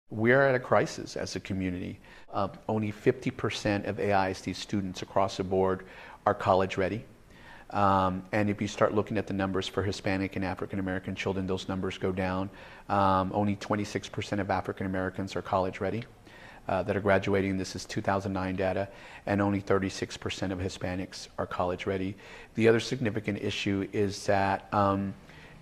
We're at a crisis as a community. Only 50% of AISD students across the board are college ready. And if you start looking at the numbers for Hispanic and African American children, those numbers go down. Only 26% of African Americans are college ready that are graduating. This is 2009 data, and only 36% of Hispanics are college ready. The other significant issue is that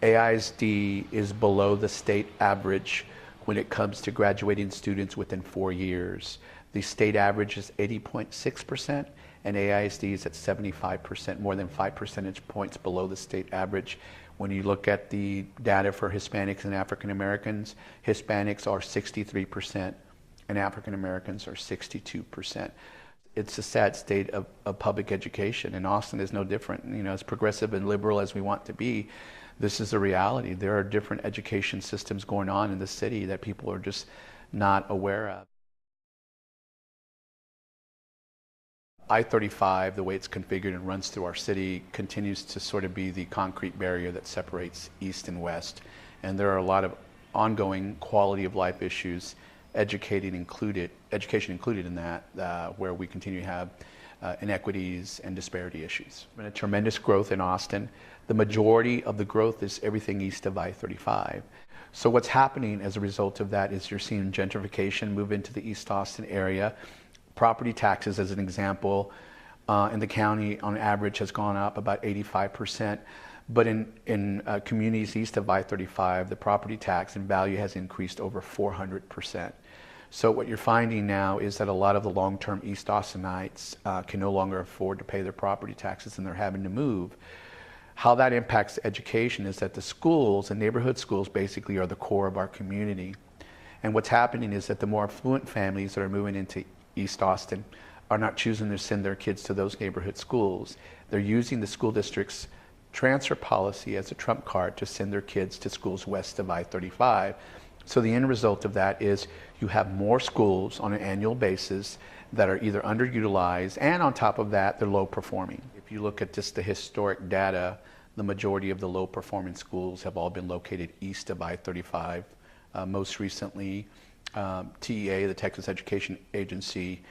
AISD is below the state average when it comes to graduating students within 4 years. The state average is 80.6%, and AISD is at 75%, more than 5 percentage points below the state average. When you look at the data for Hispanics and African Americans, Hispanics are 63% and African Americans are 62%. It's a sad state of public education, and Austin is no different. You know, as progressive and liberal as we want to be, this is a reality. There are different education systems going on in the city that people are just not aware of. I-35, the way it's configured and runs through our city, continues to sort of be the concrete barrier that separates east and west. And there are a lot of ongoing quality of life issues, education included in that, where we continue to have inequities and disparity issues. There's been a tremendous growth in Austin. The majority of the growth is everything east of I-35. So what's happening as a result of that is you're seeing gentrification move into the East Austin area. Property taxes, as an example, in the county on average has gone up about 85%. But in communities east of I-35, the property tax and value has increased over 400%. So what you're finding now is that a lot of the long-term East Austinites can no longer afford to pay their property taxes, and they're having to move. How that impacts education is that the schools, and neighborhood schools basically, are the core of our community. And what's happening is that the more affluent families that are moving into East Austin are not choosing to send their kids to those neighborhood schools. They're using the school district's transfer policy as a trump card to send their kids to schools west of I-35. So the end result of that is you have more schools on an annual basis that are either underutilized, and on top of that, they're low performing. If you look at just the historic data, the majority of the low performing schools have all been located east of I-35. Most recently, TEA, the Texas Education Agency,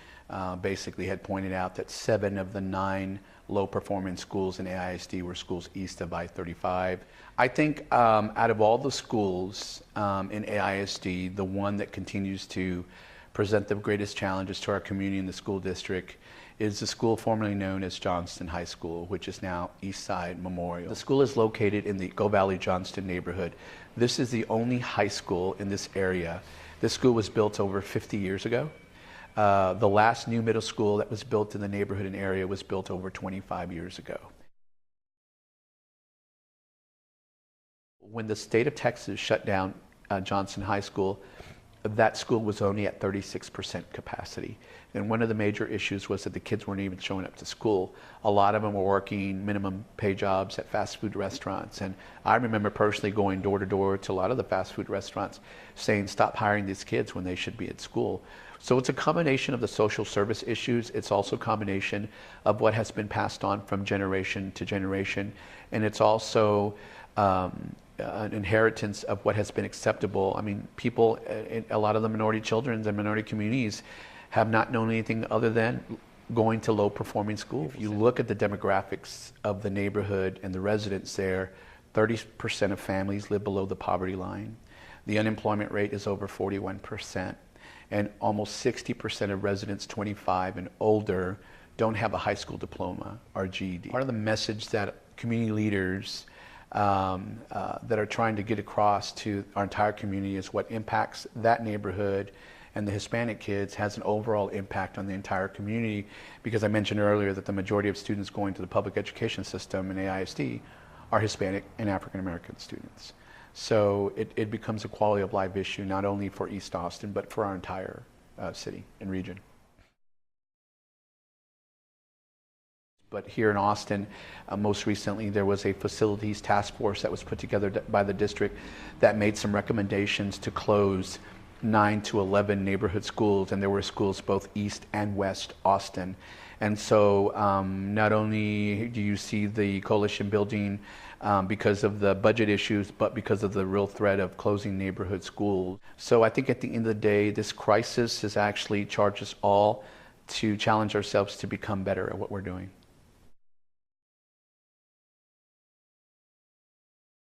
basically had pointed out that 7 of the 9 low-performing schools in AISD were schools east of I-35. I think out of all the schools in AISD, the one that continues to present the greatest challenges to our community in the school district is the school formerly known as Johnston High School, which is now Eastside Memorial. The school is located in the Go Valley Johnston neighborhood. This is the only high school in this area. This school was built over 50 years ago. The last new middle school that was built in the neighborhood and area was built over 25 years ago. When the state of Texas shut down Johnston High School, that school was only at 36% capacity. And one of the major issues was that the kids weren't even showing up to school. A lot of them were working minimum pay jobs at fast food restaurants. And I remember personally going door to door to a lot of the fast food restaurants saying, stop hiring these kids when they should be at school. So it's a combination of the social service issues. It's also a combination of what has been passed on from generation to generation. And it's also an inheritance of what has been acceptable. I mean, people, a lot of the minority children and minority communities have not known anything other than going to low-performing schools. If you look at the demographics of the neighborhood and the residents there, 30% of families live below the poverty line. The unemployment rate is over 41%, and almost 60% of residents 25 and older don't have a high school diploma or GED. Part of the message that community leaders that are trying to get across to our entire community is what impacts that neighborhood and the Hispanic kids has an overall impact on the entire community, because I mentioned earlier that the majority of students going to the public education system in AISD are Hispanic and African American students. So it becomes a quality of life issue not only for East Austin but for our entire city and region. But here in Austin, most recently there was a facilities task force that was put together by the district that made some recommendations to close 9 to 11 neighborhood schools, and there were schools both east and west Austin. And so not only do you see the coalition building because of the budget issues, but because of the real threat of closing neighborhood schools. So I think at the end of the day, this crisis has actually charged us all to challenge ourselves to become better at what we're doing.